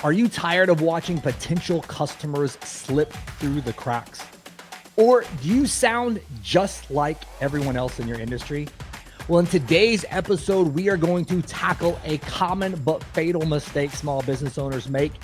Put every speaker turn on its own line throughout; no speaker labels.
Are you tired of watching potential customers slip through the cracks? Or do you sound just like everyone else in your industry? Well, in today's episode, we are going to tackle a common but fatal mistake small business owners make: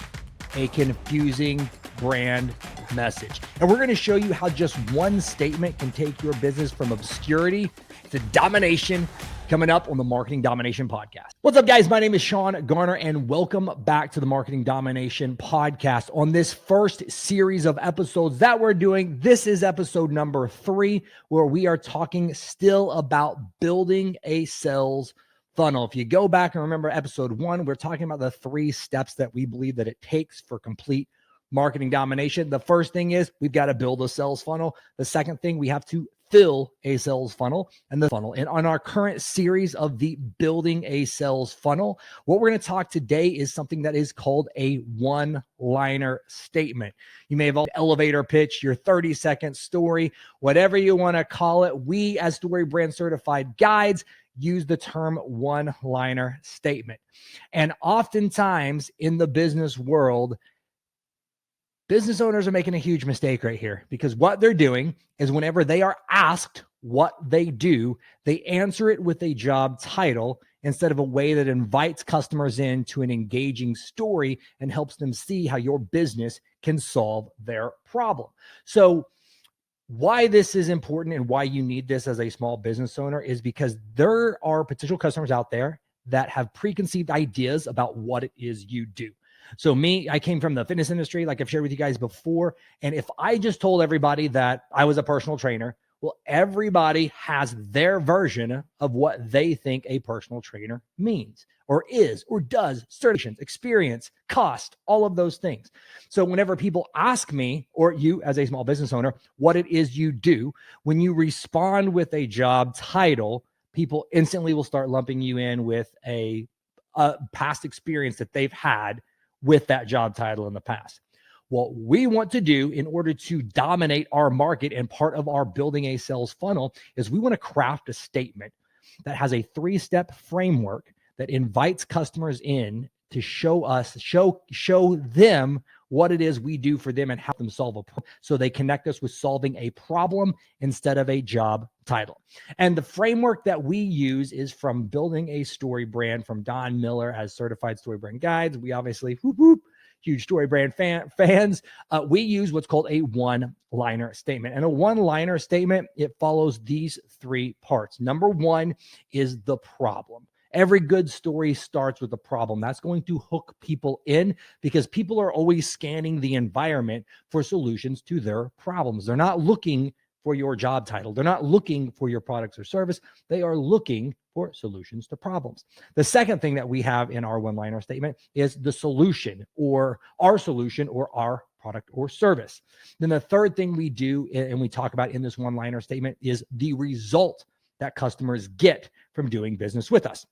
a confusing brand message. And we're going to show you how just one statement can take your business from obscurity to domination, coming up on the Marketing Domination Podcast. What's up, guys? My name is Sean Garner, and welcome back to the Marketing Domination Podcast. On this first series of episodes that we're doing, this is episode number 3, where we are talking still about building a sales funnel. If you go back and remember episode 1, we're talking about the 3 steps that we believe that it takes for complete marketing domination. The first thing is we've got to build a sales funnel. The second thing, we have to fill a sales funnel and the funnel. And on our current series of the building a sales funnel, what we're going to talk today is something that is called a one-liner statement. You may have an elevator pitch, your 30-second story, whatever you want to call it. We, as Story Brand Certified Guides, use the term one-liner statement. And oftentimes in the business world, business owners are making a huge mistake right here, because what they're doing is whenever they are asked what they do, they answer it with a job title instead of a way that invites customers into an engaging story and helps them see how your business can solve their problem. So why this is important and why you need this as a small business owner is because there are potential customers out there that have preconceived ideas about what it is you do. So me, I came from the fitness industry, like I've shared with you guys before. And if I just told everybody that I was a personal trainer, well, everybody has their version of what they think a personal trainer means or is or does: certifications, experience, cost, all of those things. So whenever people ask me, or you as a small business owner, what it is you do, when you respond with a job title, people instantly will start lumping you in with a past experience that they've had with that job title in the past. What we want to do in order to dominate our market, and part of our building a sales funnel, is we want to craft a statement that has a 3-step framework that invites customers in to show them what it is we do for them and help them solve a problem, so they connect us with solving a problem instead of a job title. And the framework that we use is from Building a Story Brand, from Don Miller as Certified Story Brand Guides. We obviously, huge story brand fans. We use what's called a one-liner statement. And a one-liner statement, it follows these 3 parts. Number 1 is the problem. Every good story starts with a problem. That's going to hook people in, because people are always scanning the environment for solutions to their problems. They're not looking for your job title. They're not looking for your products or service. They are looking for solutions to problems. The second thing that we have in our one-liner statement is the solution, or our solution, or our product or service. Then the third thing we do and we talk about in this one-liner statement is the result that customers get from doing business with us.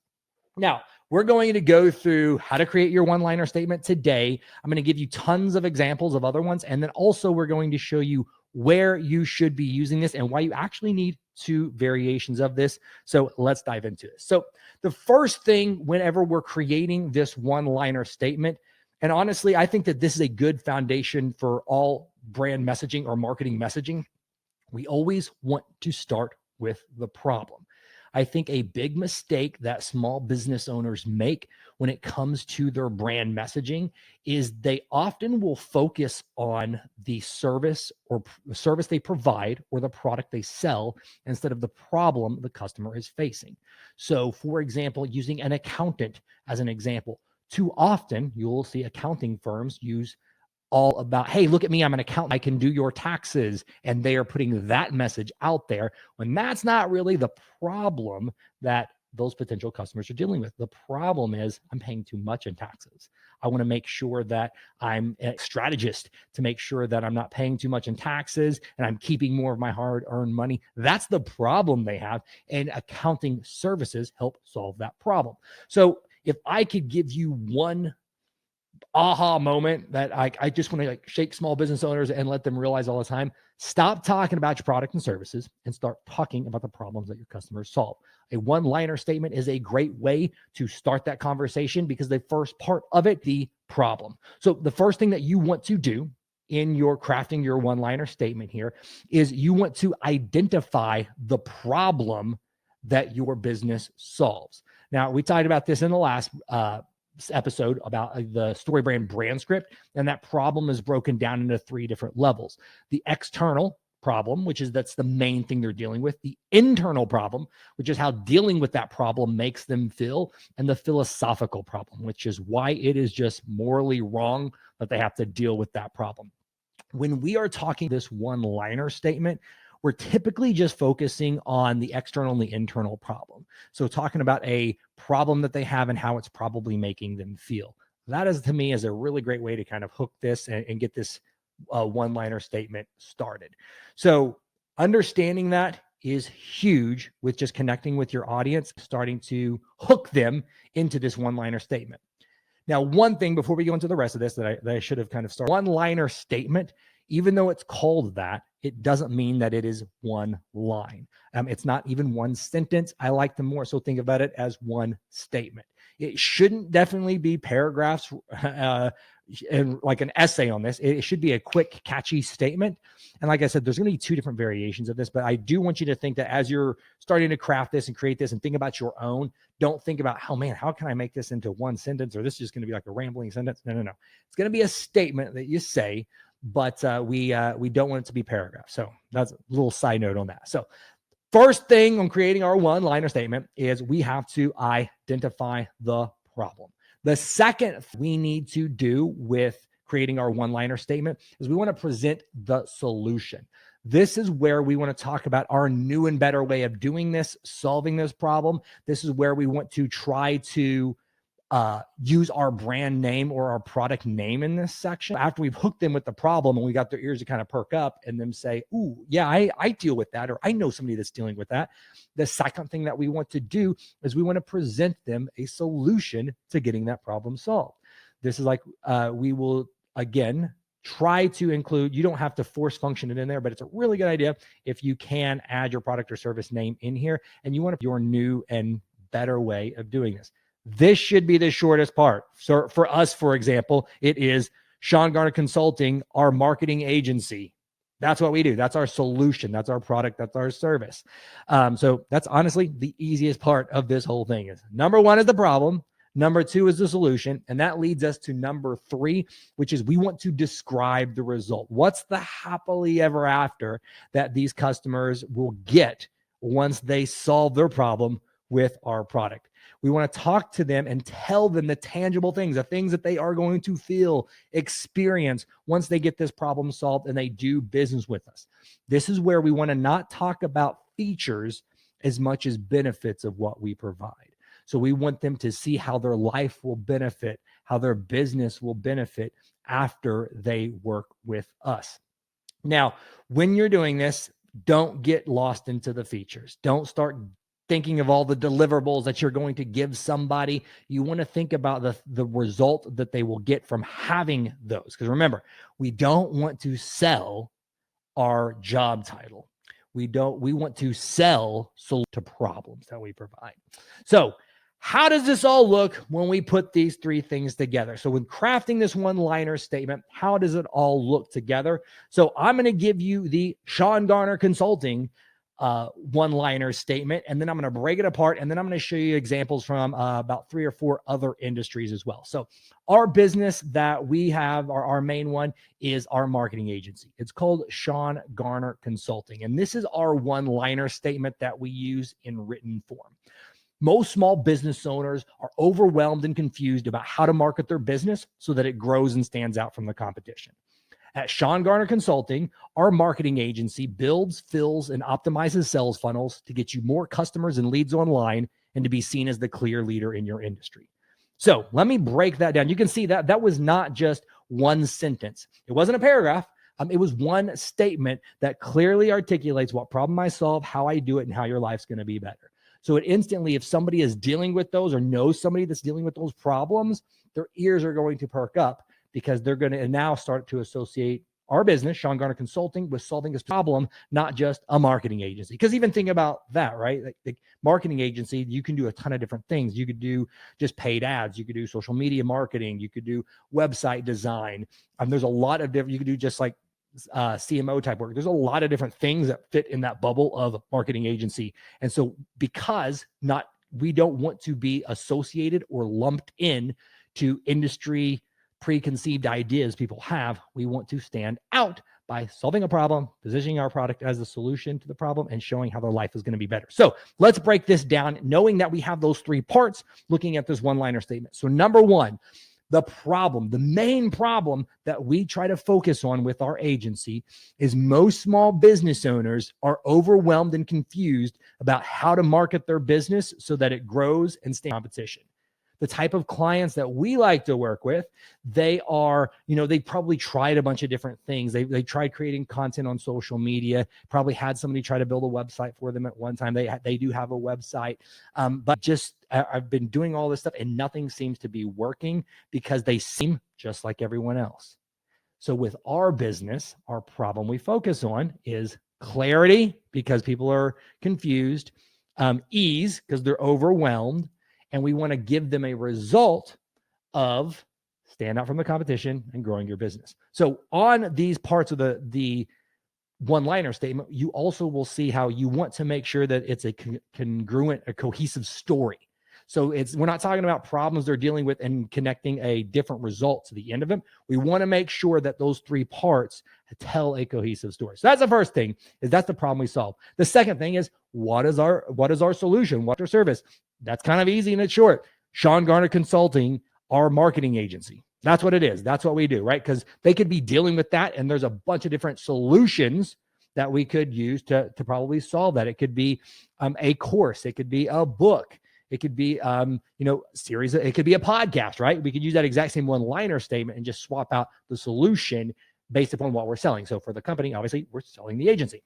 Now, we're going to go through how to create your one-liner statement today. I'm going to give you tons of examples of other ones. And then also we're going to show you where you should be using this and why you actually need 2 variations of this. So let's dive into this. So the first thing, whenever we're creating this one-liner statement, and honestly, I think that this is a good foundation for all brand messaging or marketing messaging, we always want to start with the problem. I think a big mistake that small business owners make when it comes to their brand messaging is they often will focus on the service they provide or the product they sell instead of the problem the customer is facing. So, for example, using an accountant as an example, too often you'll see accounting firms use all about, hey, look at me, I'm an accountant, I can do your taxes. And they are putting that message out there when that's not really the problem that those potential customers are dealing with. The problem is, I'm paying too much in taxes. I want to make sure that I'm a strategist to make sure that I'm not paying too much in taxes and I'm keeping more of my hard-earned money. That's the problem they have. And accounting services help solve that problem. So if I could give you one aha moment that I just want to like shake small business owners and let them realize all the time. Stop talking about your product and services and start talking about the problems that your customers solve. A one-liner statement is a great way to start that conversation because the first part of it, the problem. So the first thing that you want to do in your crafting your one-liner statement here is you want to identify the problem that your business solves. Now, we talked about this in the last episode about the StoryBrand brand script, and that problem is broken down into 3 different levels. The external problem, which is that's the main thing they're dealing with, the internal problem, which is how dealing with that problem makes them feel, and the philosophical problem, which is why it is just morally wrong that they have to deal with that problem. When we are talking this one-liner statement, we're typically just focusing on the external and the internal problem. So talking about a problem that they have and how it's probably making them feel. That is, to me, is a really great way to kind of hook this and get this one-liner statement started. So understanding that is huge with just connecting with your audience, starting to hook them into this one-liner statement. Now, one thing before we go into the rest of this that I should have kind of started, one-liner statement, even though it's called that, it doesn't mean that it is one line. It's not even one sentence. I like to more so think about it as one statement. It shouldn't definitely be paragraphs and like an essay on this. It should be a quick, catchy statement. And like I said, there's going to be 2 different variations of this, but I do want you to think that as you're starting to craft this and create this and think about your own, don't think about, oh man, how can I make this into one sentence, or this is just going to be like a rambling sentence. No. It's going to be a statement that you say, but we don't want it to be paragraphs. So that's a little side note on that. So first thing on creating our one-liner statement is we have to identify the problem. The second we need to do with creating our one-liner statement is we want to present the solution. This is where we want to talk about our new and better way of doing this, solving this problem. This is where we want to try to use our brand name or our product name in this section. After we've hooked them with the problem and we got their ears to kind of perk up and them say, ooh, yeah, I deal with that, or I know somebody that's dealing with that. The second thing that we want to do is we want to present them a solution to getting that problem solved. This is like, we will, again, try to include, you don't have to force function it in there, but it's a really good idea if you can add your product or service name in here and you want your new and better way of doing this. This should be the shortest part. So for us, for example, it is Sean Garner Consulting, our marketing agency. That's what we do. That's our solution. That's our product. That's our service. So that's honestly the easiest part of this whole thing. Is number 1 is the problem. Number 2 is the solution. And that leads us to number 3, which is we want to describe the result. What's the happily ever after that these customers will get once they solve their problem with our product? We want to talk to them and tell them the tangible things, the things that they are going to feel, experience once they get this problem solved and they do business with us. This is where we want to not talk about features as much as benefits of what we provide. So we want them to see how their life will benefit, how their business will benefit after they work with us. Now, when you're doing this, don't get lost into the features. Don't start thinking of all the deliverables that you're going to give somebody. You want to think about the result that they will get from having those. Because remember, we don't want to sell our job title. We want to sell to problems that we provide. So how does this all look when we put these 3 things together? So when crafting this one-liner statement, how does it all look together? So I'm going to give you the Sean Garner Consulting one-liner statement, and then I'm going to break it apart, and then I'm going to show you examples from about 3 or 4 other industries as well. So our business that we have, our main one, is our marketing agency. It's called Sean Garner Consulting, and this is our one-liner statement that we use in written form. Most small business owners are overwhelmed and confused about how to market their business so that it grows and stands out from the competition. At Sean Garner Consulting, our marketing agency builds, fills, and optimizes sales funnels to get you more customers and leads online and to be seen as the clear leader in your industry. So let me break that down. You can see that was not just one sentence. It wasn't a paragraph. It was one statement that clearly articulates what problem I solve, how I do it, and how your life's going to be better. So it instantly, if somebody is dealing with those or knows somebody that's dealing with those problems, their ears are going to perk up because they're going to now start to associate our business, Sean Garner Consulting, with solving this problem, not just a marketing agency. Because even think about that, right? Like the marketing agency, you can do a ton of different things. You could do just paid ads. You could do social media marketing. You could do website design. There's a lot of different, you could do just like CMO type work. There's a lot of different things that fit in that bubble of marketing agency. And so because we don't want to be associated or lumped in to industry preconceived ideas people have, we want to stand out by solving a problem, positioning our product as a solution to the problem, and showing how their life is going to be better. So let's break this down, knowing that we have those three parts, looking at this one-liner statement. So number one, the main problem that we try to focus on with our agency is most small business owners are overwhelmed and confused about how to market their business so that it grows and stays in competition. The type of clients that we like to work with, they are, they probably tried a bunch of different things. They tried creating content on social media, probably had somebody try to build a website for them at one time. They do have a website, but just I've been doing all this stuff and nothing seems to be working because they seem just like everyone else. So with our business, our problem we focus on is clarity because people are confused, ease because they're overwhelmed, and we want to give them a result of stand out from the competition and growing your business. So on these parts of the one-liner statement, you also will see how you want to make sure that it's a congruent, a cohesive story. So we're not talking about problems they're dealing with and connecting a different result to the end of them. We want to make sure that those three parts tell a cohesive story. So that's the first thing, is that's the problem we solve. The second thing is, what is our solution? What's our service? That's kind of easy and it's short. Sean Garner Consulting, our marketing agency. That's what it is. That's what we do, right? Because they could be dealing with that, and there's a bunch of different solutions that we could use to probably solve that. It could be a course. It could be a book. It could be, series. It could be a podcast, right? We could use that exact same one-liner statement and just swap out the solution based upon what we're selling. So for the company, obviously, we're selling the agency.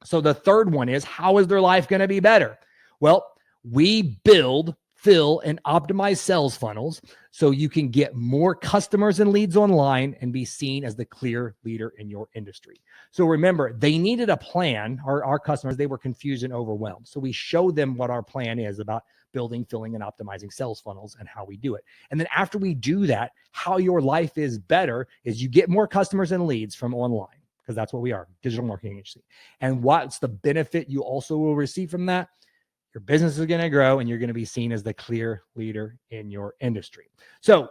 So the third one is, how is their life going to be better? Well, we build, fill, and optimize sales funnels so you can get more customers and leads online and be seen as the clear leader in your industry. So remember, they needed a plan. Our customers, they were confused and overwhelmed. So we showed them what our plan is about building, filling, and optimizing sales funnels and how we do it. And then after we do that, how your life is better is you get more customers and leads from online, because that's what we are, digital marketing agency. And what's the benefit you also will receive from that? Your business is going to grow and you're going to be seen as the clear leader in your industry. So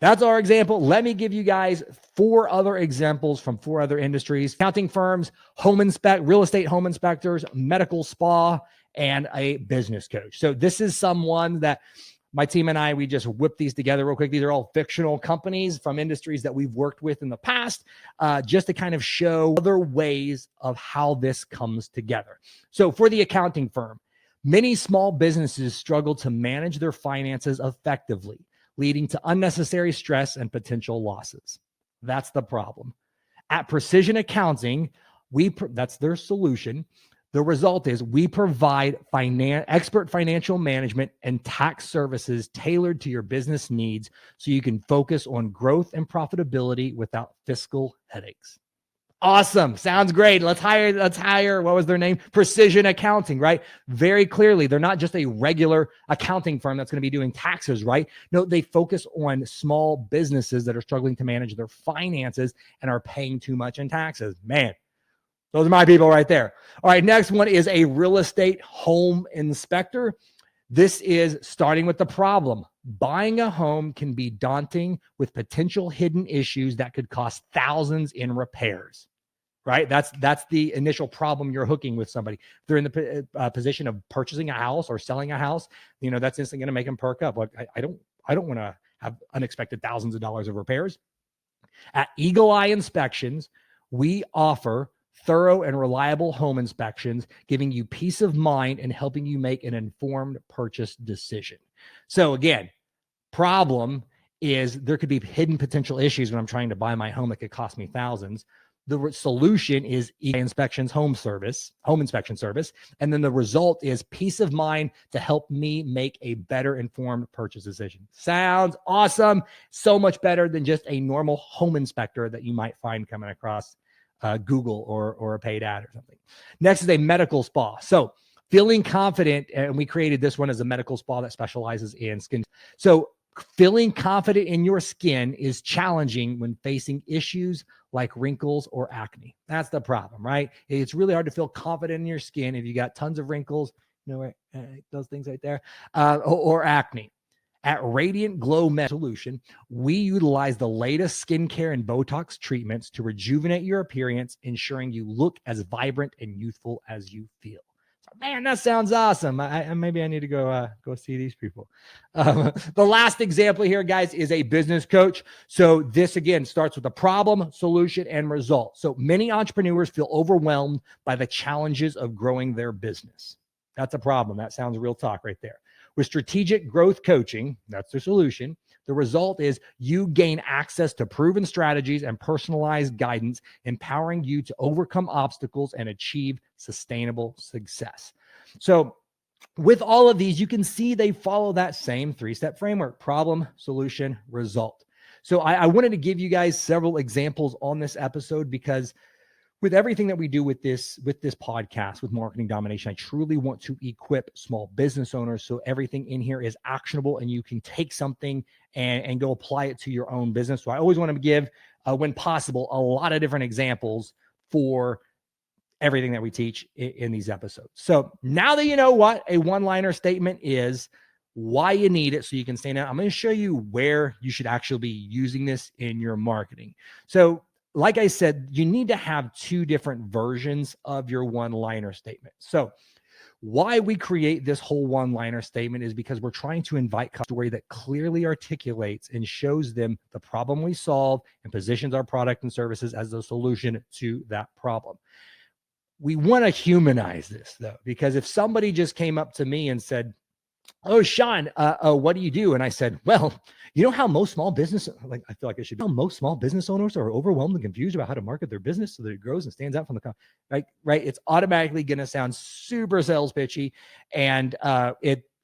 that's our example. Let me give you guys 4 other examples from 4 other industries: accounting firms, real estate home inspectors, medical spa, and a business coach. So this is someone that my team and I, we just whipped these together real quick. These are all fictional companies from industries that we've worked with in the past, just to kind of show other ways of how this comes together. So for the accounting firm, many small businesses struggle to manage their finances effectively, leading to unnecessary stress and potential losses. That's the problem. At Precision Accounting, that's their solution. The result is we provide expert financial management and tax services tailored to your business needs so you can focus on growth and profitability without fiscal headaches. Awesome. Sounds great. Let's hire, what was their name? Precision Accounting, right? Very clearly, they're not just a regular accounting firm that's going to be doing taxes, right? No, they focus on small businesses that are struggling to manage their finances and are paying too much in taxes. Man, those are my people right there. All right, next one is a real estate home inspector. This is starting with the problem. Buying a home can be daunting with potential hidden issues that could cost thousands in repairs, right? That's the initial problem you're hooking with somebody. If they're in the position of purchasing a house or selling a house, that's instantly going to make them perk up. Like, I don't want to have unexpected thousands of dollars of repairs. At Eagle Eye Inspections, we offer thorough and reliable home inspections, giving you peace of mind and helping you make an informed purchase decision. So again, problem is there could be hidden potential issues when I'm trying to buy my home that could cost me thousands. The solution is inspections home inspection service. And then the result is peace of mind to help me make a better informed purchase decision. Sounds awesome. So much better than just a normal home inspector that you might find coming across Google or a paid ad or something. Next is a medical spa. So feeling confident, and we created this one as a medical spa that specializes in skin. So feeling confident in your skin is challenging when facing issues like wrinkles or acne. That's the problem, right? It's really hard to feel confident in your skin if you got tons of wrinkles, those things right there, or acne. At Radiant Glow Medical Solution, we utilize the latest skincare and Botox treatments to rejuvenate your appearance, ensuring you look as vibrant and youthful as you feel. Man, that sounds awesome. Maybe I need to go see these people. The last example here, guys, is a business coach. So this, again, starts with a problem, solution, and result. So many entrepreneurs feel overwhelmed by the challenges of growing their business. That's a problem. That sounds real talk right there. With strategic growth coaching, that's the solution. The result is you gain access to proven strategies and personalized guidance, empowering you to overcome obstacles and achieve sustainable success. So with all of these, you can see they follow that same 3-step framework: problem, solution, result. So I wanted to give you guys several examples on this episode because with everything that we do with this podcast, with Marketing Domination, I truly want to equip small business owners so everything in here is actionable and you can take something and go apply it to your own business. So I always want to give, when possible, a lot of different examples for everything that we teach in these episodes. So now that you know what a one-liner statement is, why you need it so you can stand out, I'm going to show you where you should actually be using this in your marketing. So like I said, you need to have 2 different versions of your one-liner statement. So why we create this whole one-liner statement is because we're trying to invite a story that clearly articulates and shows them the problem we solve and positions our product and services as the solution to that problem. We want to humanize this, though, because if somebody just came up to me and said, "Oh, Sean, what do you do?" And I said, "Well, you know how most small business, I feel like I should be, how most small business owners are overwhelmed and confused about how to market their business so that it grows and stands out from the right? It's automatically going to sound super sales pitchy, and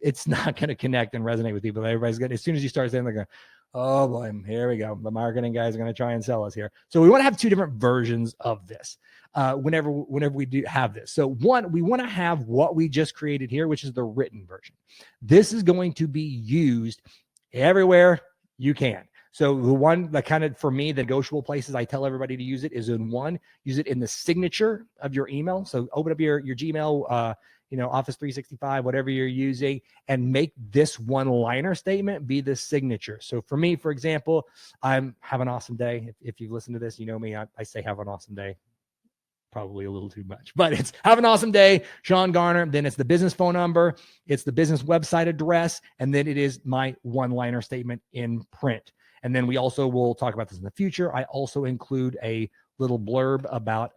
it's not going to connect and resonate with people. Everybody's going, as soon as you start saying, they're going, "Oh boy, here we go. The marketing guys are going to try and sell us here." So we want to have 2 different versions of this. Whenever we do have this. So one, we want to have what we just created here, which is the written version. This is going to be used everywhere you can. So the one that kind of, for me, the negotiable places I tell everybody to use it is in one, use it in the signature of your email. So open up your Gmail, Office 365, whatever you're using, and make this one-liner statement be the signature. So for me, for example, I'm have an awesome day. If you've listened to this, you know me, I say have an awesome day. Probably a little too much, but it's have an awesome day, Sean Garner. Then it's the business phone number, it's the business website address, and then it is my one-liner statement in print. And then we also will talk about this in the future. I also include a little blurb about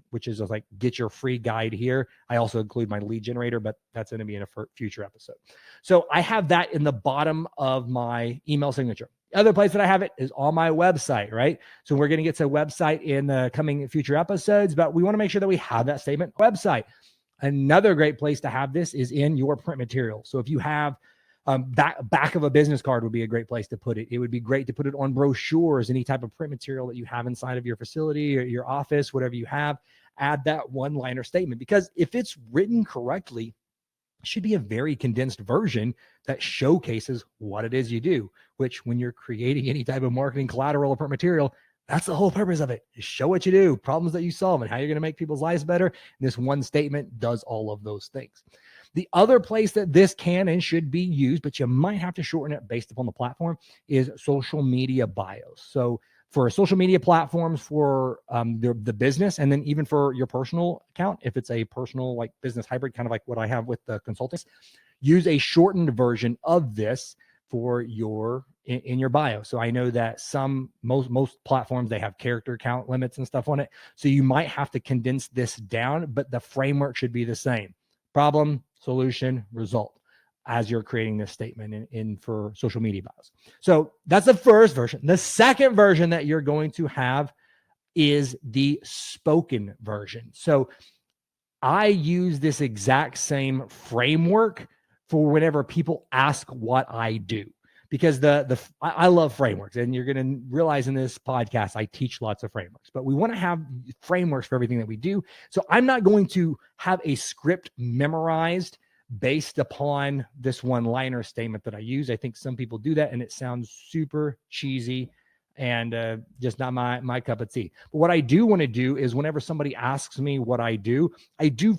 which is like, get your free guide here. I also include my lead generator, but that's going to be in a future episode. So I have that in the bottom of my email signature. Other place that I have it is on my website, right? So we're going to get to a website in the coming future episodes, but we want to make sure that we have that statement website. Another great place to have this is in your print material. So if you have back of a business card would be a great place to put it. It would be great to put it on brochures, any type of print material that you have inside of your facility or your office, whatever you have, add that one-liner statement. Because if it's written correctly, it should be a very condensed version that showcases what it is you do, which when you're creating any type of marketing collateral or print material, that's the whole purpose of it. Is show what you do, problems that you solve, and how you're going to make people's lives better. And this one statement does all of those things. The other place that this can and should be used, but you might have to shorten it based upon the platform, is social media bios. So for social media platforms for the business, and then even for your personal account, if it's a personal like business hybrid, kind of like what I have with the consultants, use a shortened version of this for in your bio. So I know that most platforms, they have character count limits and stuff on it. So you might have to condense this down, but the framework should be the same. Problem, solution, result, as you're creating this statement in for social media bios. So that's the first version. The second version that you're going to have is the spoken version. So I use this exact same framework for whenever people ask what I do, because I love frameworks, and you're going to realize in this podcast I teach lots of frameworks, but we want to have frameworks for everything that we do. So I'm not going to have a script memorized based upon this one-liner statement that I use. I think some people do that, and it sounds super cheesy and just not my cup of tea. But what I do want to do is whenever somebody asks me what I do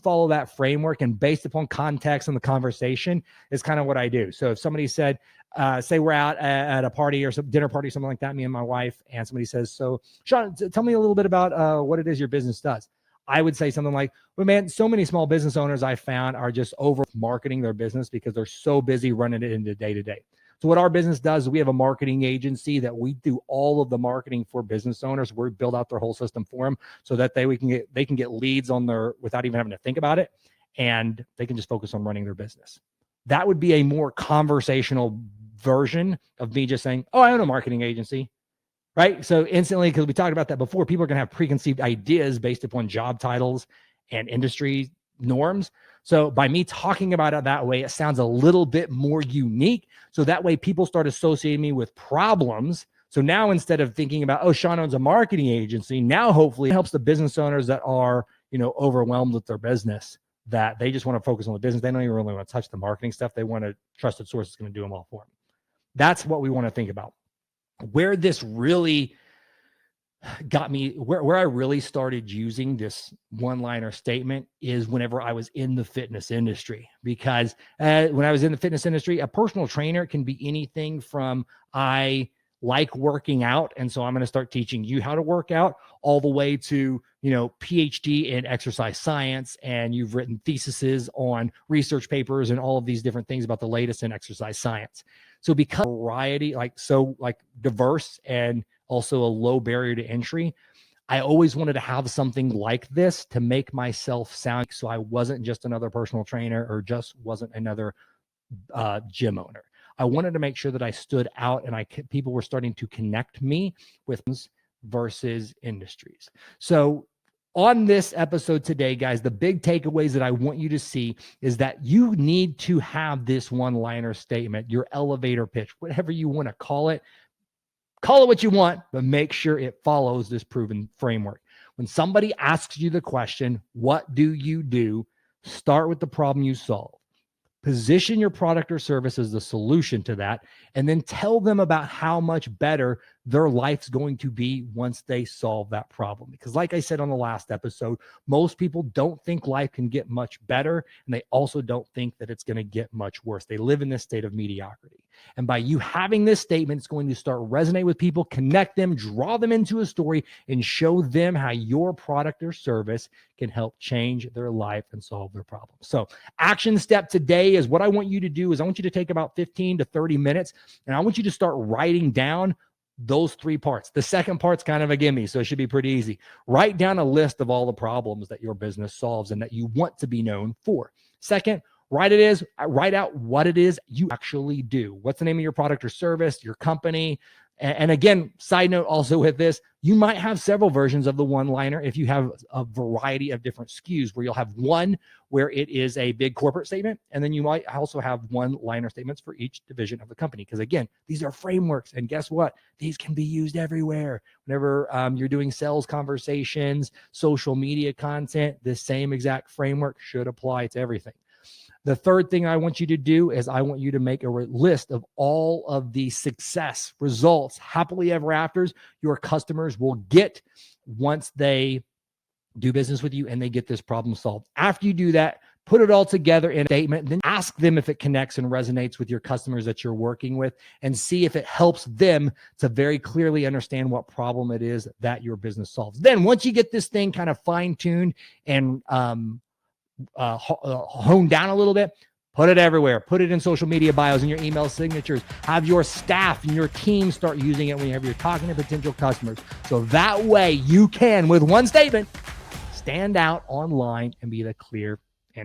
follow that framework, and based upon context and the conversation is kind of what I do. So if somebody said, say we're out at a party or some dinner party, something like that, me and my wife, and somebody says, so Sean, tell me a little bit about what it is your business does. I would say something like, well, man, so many small business owners I found are just over marketing their business because they're so busy running it into day to day. So what our business does is we have a marketing agency that we do all of the marketing for business owners. We build out their whole system for them so that they can get leads on their without even having to think about it, and they can just focus on running their business. That would be a more conversational version of me just saying, oh, I own a marketing agency, right? So instantly, because we talked about that before, people are going to have preconceived ideas based upon job titles and industry norms. So by me talking about it that way, it sounds a little bit more unique. So that way people start associating me with problems. So now instead of thinking about, oh, Sean owns a marketing agency, now hopefully it helps the business owners that are, overwhelmed with their business, that they just want to focus on the business. They don't even really want to touch the marketing stuff. They want a trusted source that's going to do them all for them. That's what we want to think about. Where this really got me, where I really started using this one-liner statement is whenever I was in the fitness industry. Because when I was in the fitness industry, a personal trainer can be anything from I like working out, and so I'm going to start teaching you how to work out, all the way to, PhD in exercise science, and you've written theses on research papers and all of these different things about the latest in exercise science. So because variety, like diverse and also a low barrier to entry, I always wanted to have something like this to make myself sound so I wasn't just another personal trainer or just wasn't another gym owner. I wanted to make sure that I stood out and people were starting to connect me with versus industries. So on this episode today, guys, the big takeaways that I want you to see is that you need to have this one-liner statement, your elevator pitch, whatever you want to call it. Call it what you want, but make sure it follows this proven framework. When somebody asks you the question, what do you do? Start with the problem you solve. Position your product or service as the solution to that, and then tell them about how much better their life's going to be once they solve that problem. Because like I said on the last episode, most people don't think life can get much better, and they also don't think that it's going to get much worse. They live in this state of mediocrity. And by you having this statement, it's going to start resonate with people, connect them, draw them into a story, and show them how your product or service can help change their life and solve their problems. So action step today is what I want you to do is I want you to take about 15 to 30 minutes, and I want you to start writing down those three parts. The second part's kind of a gimme, so it should be pretty easy. Write down a list of all the problems that your business solves and that you want to be known for. Second, write out what it is you actually do. What's the name of your product or service, your company? And again, side note also with this, you might have several versions of the one-liner if you have a variety of different SKUs, where you'll have one where it is a big corporate statement, and then you might also have one-liner statements for each division of the company. Because again, these are frameworks, and guess what? These can be used everywhere. Whenever you're doing sales conversations, social media content, this same exact framework should apply to everything. The third thing I want you to do is I want you to make a list of all of the success, results, happily ever afters your customers will get once they do business with you and they get this problem solved. After you do that, put it all together in a statement, then ask them if it connects and resonates with your customers that you're working with, and see if it helps them to very clearly understand what problem it is that your business solves. Then once you get this thing kind of fine-tuned and honed down a little bit, put it everywhere. Put it in social media bios and your email signatures. Have your staff and your team start using it whenever you're talking to potential customers. So that way you can, with one statement, stand out online and be the clear